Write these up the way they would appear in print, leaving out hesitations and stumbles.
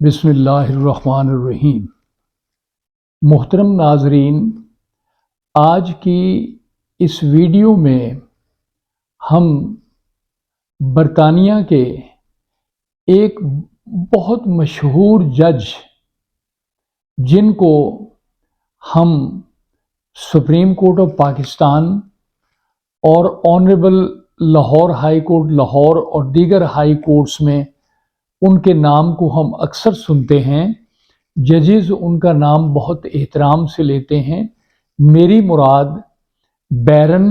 بسم اللہ الرحمن الرحیم۔ محترم ناظرین، آج کی اس ویڈیو میں ہم برطانیہ کے ایک بہت مشہور جج جن کو ہم سپریم کورٹ آف پاکستان اور honourable Lahore high court Lahore اور دیگر ہائی کورٹس میں ان کے نام کو ہم اکثر سنتے ہیں، ججز ان کا نام بہت احترام سے لیتے ہیں۔ میری مراد بیرن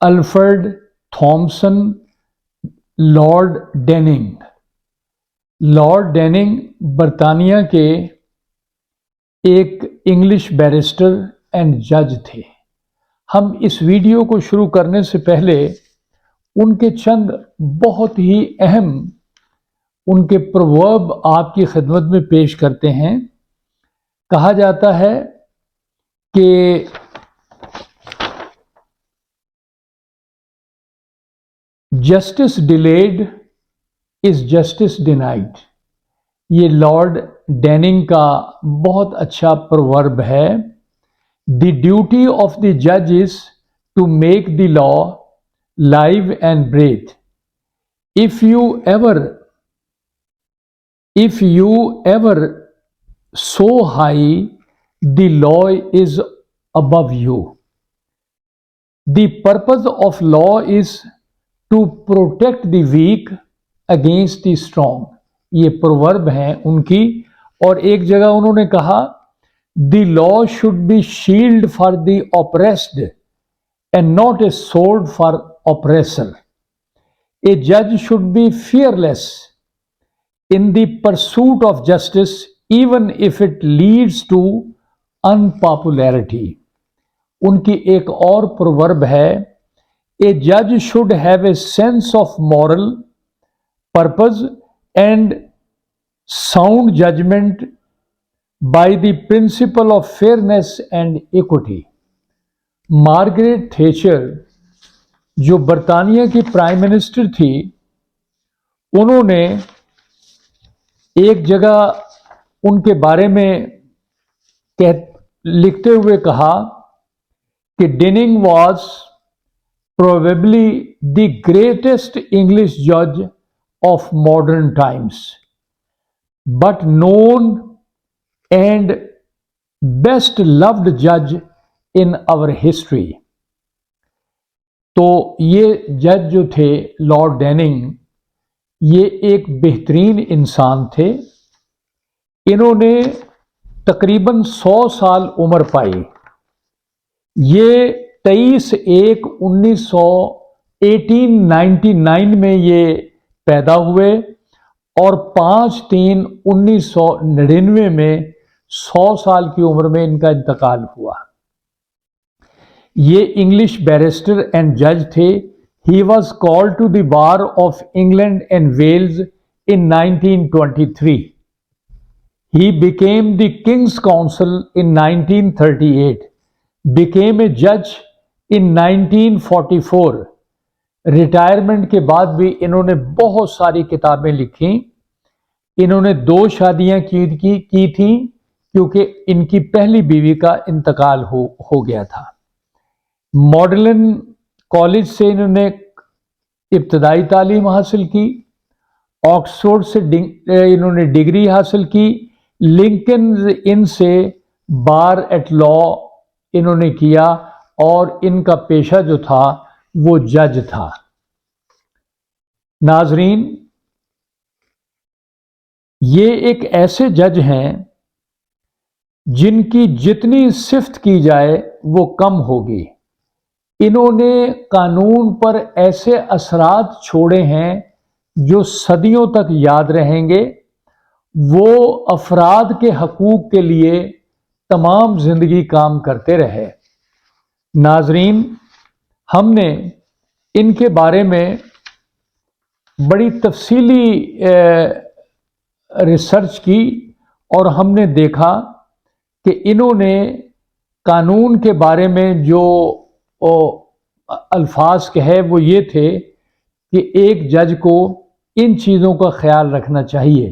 الفریڈ تھامسن لارڈ ڈیننگ۔ لارڈ ڈیننگ برطانیہ کے ایک انگلش بیرسٹر اینڈ جج تھے۔ ہم اس ویڈیو کو شروع کرنے سے پہلے ان کے چند بہت ہی اہم ان کے پروورب آپ کی خدمت میں پیش کرتے ہیں۔ کہا جاتا ہے کہ justice delayed is justice denied. یہ لارڈ ڈیننگ کا بہت اچھا پروورب ہے۔ دی ڈیوٹی آف دی جج is to make the law live and breathe. If you ever so high, the law is above you. The purpose of law is to protect the weak against the strong. یہ proverb ہیں ان کی، اور ایک جگہ انہوں نے کہا the law should be shield for the oppressed and not a sword for oppressor. A judge should be fearless in the pursuit of justice, even if it leads to unpopularity. ان کی ایک اور پروورب ہے A judge should have a sense of moral purpose and sound judgment by the principle of fairness and equity. Margaret Thatcher جو برطانیہ کی prime minister تھی، انہوں نے ایک جگہ ان کے بارے میں لکھتے ہوئے کہا کہ ڈیننگ was probably the greatest English جج of modern Times but known and best load جج ان آور ہسٹری۔ تو یہ جج جو تھے لارڈ ڈیننگ، یہ ایک بہترین انسان تھے۔ انہوں نے تقریباً 100 سال عمر پائی۔ یہ 1899 میں یہ پیدا ہوئے اور 5/3/1999 میں 100 سال کی عمر میں ان کا انتقال ہوا۔ یہ انگلش بیرسٹر اینڈ جج تھے۔ He was called to the bar of England and Wales in 1923. He became the King's Counsel in 1938. Became a judge in 1944. Retirement کے بعد بھی انہوں نے بہت ساری کتابیں لکھی۔ انہوں نے 2 شادیاں کی تھیں کیونکہ ان کی پہلی بیوی کا انتقال ہو گیا تھا۔ ماڈلن کالج سے انہوں نے ابتدائی تعلیم حاصل کی۔ آکسفورڈ سے انہوں نے ڈگری حاصل کی۔ لنکن ان سے بار ایٹ لا انہوں نے کیا، اور ان کا پیشہ جو تھا وہ جج تھا۔ ناظرین، یہ ایک ایسے جج ہیں جن کی جتنی صفت کی جائے وہ کم ہوگی۔ انہوں نے قانون پر ایسے اثرات چھوڑے ہیں جو صدیوں تک یاد رہیں گے۔ وہ افراد کے حقوق کے لیے تمام زندگی کام کرتے رہے۔ ناظرین، ہم نے ان کے بارے میں بڑی تفصیلی ریسرچ کی، اور ہم نے دیکھا کہ انہوں نے قانون کے بارے میں جو الفاظ کہے وہ یہ تھے کہ ایک جج کو ان چیزوں کا خیال رکھنا چاہیے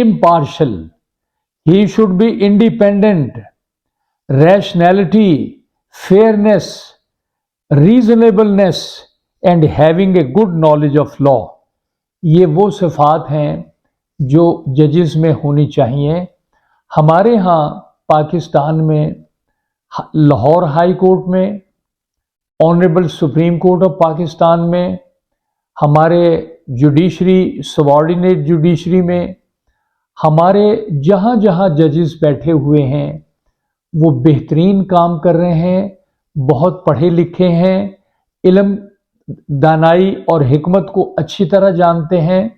impartial, he should be independent, rationality, fairness, reasonableness and having a good knowledge of law. یہ وہ صفات ہیں جو ججز میں ہونی چاہیے. ہمارے ہاں پاکستان میں لاہور ہائی کورٹ میں، honourable supreme court of Pakistan میں، ہمارے جوڈیشری سبارڈینیٹ جوڈیشری میں، ہمارے جہاں جہاں ججز بیٹھے ہوئے ہیں وہ بہترین کام کر رہے ہیں، بہت پڑھے لکھے ہیں، علم، دانائی اور حکمت کو اچھی طرح جانتے ہیں.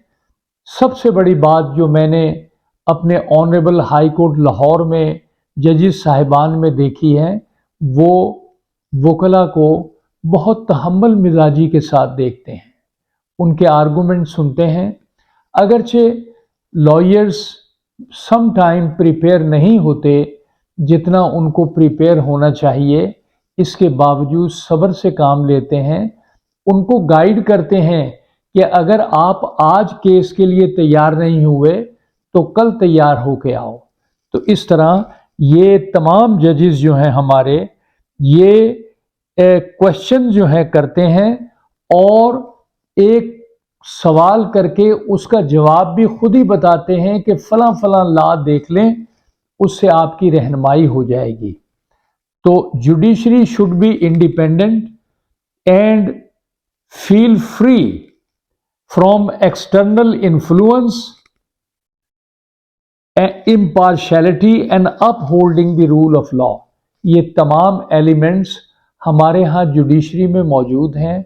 سب سے بڑی بات جو میں نے اپنے آنریبل ہائی کورٹ لاہور میں ججز صاحبان میں دیکھی ہے، وہ وکلا کو بہت تحمل مزاجی کے ساتھ دیکھتے ہیں، ان کے آرگومنٹ سنتے ہیں. اگرچہ لائرز سم ٹائم پریپیئر نہیں ہوتے جتنا ان کو پریپیئر ہونا چاہیے، اس کے باوجود صبر سے کام لیتے ہیں، ان کو گائیڈ کرتے ہیں کہ اگر آپ آج کیس کے لیے تیار نہیں ہوئے تو کل تیار ہو کے آؤ. تو اس طرح یہ تمام ججز جو ہیں ہمارے، یہ کوشچن جو ہیں کرتے ہیں اور ایک سوال کر کے اس کا جواب بھی خود ہی بتاتے ہیں کہ فلاں فلاں لا دیکھ لیں، اس سے آپ کی رہنمائی ہو جائے گی. تو judiciary should be independent and feel free from external influence, impartiality and upholding the rule of law. یہ تمام ایلیمنٹس ہمارے ہاں جوڈیشری میں موجود ہیں.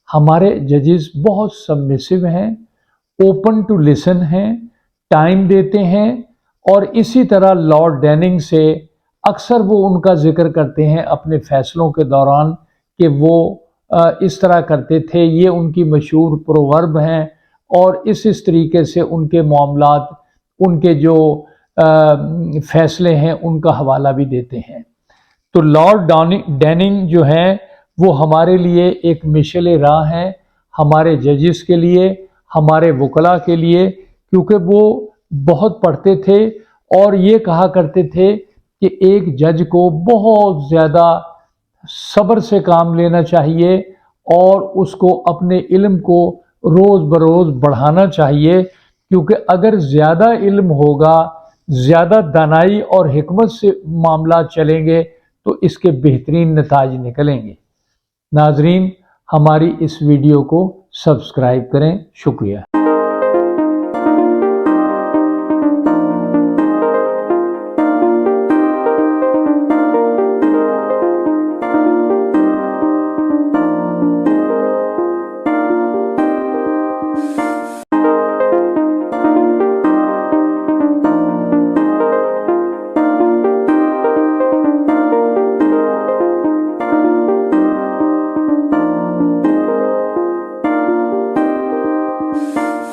ہمارے ججز بہت سبمسو ہیں، اوپن ٹو لسن ہیں، ٹائم دیتے ہیں، اور اسی طرح لارڈ ڈیننگ سے اکثر وہ ان کا ذکر کرتے ہیں اپنے فیصلوں کے دوران کہ وہ اس طرح کرتے تھے. یہ ان کی مشہور پروورب ہیں اور اس طریقے سے ان کے معاملات، ان کے جو فیصلے ہیں ان کا حوالہ بھی دیتے ہیں. تو لارڈ ڈیننگ جو ہیں وہ ہمارے لیے ایک مشعل راہ ہیں، ہمارے ججز کے لیے، ہمارے وکلا کے لیے، کیونکہ وہ بہت پڑھتے تھے اور یہ کہا کرتے تھے کہ ایک جج کو بہت زیادہ صبر سے کام لینا چاہیے اور اس کو اپنے علم کو روز بروز بڑھانا چاہیے، کیونکہ اگر زیادہ علم ہوگا، زیادہ دانائی اور حکمت سے معاملات چلیں گے تو اس کے بہترین نتائج نکلیں گے. ناظرین، ہماری اس ویڈیو کو سبسکرائب کریں. شکریہ.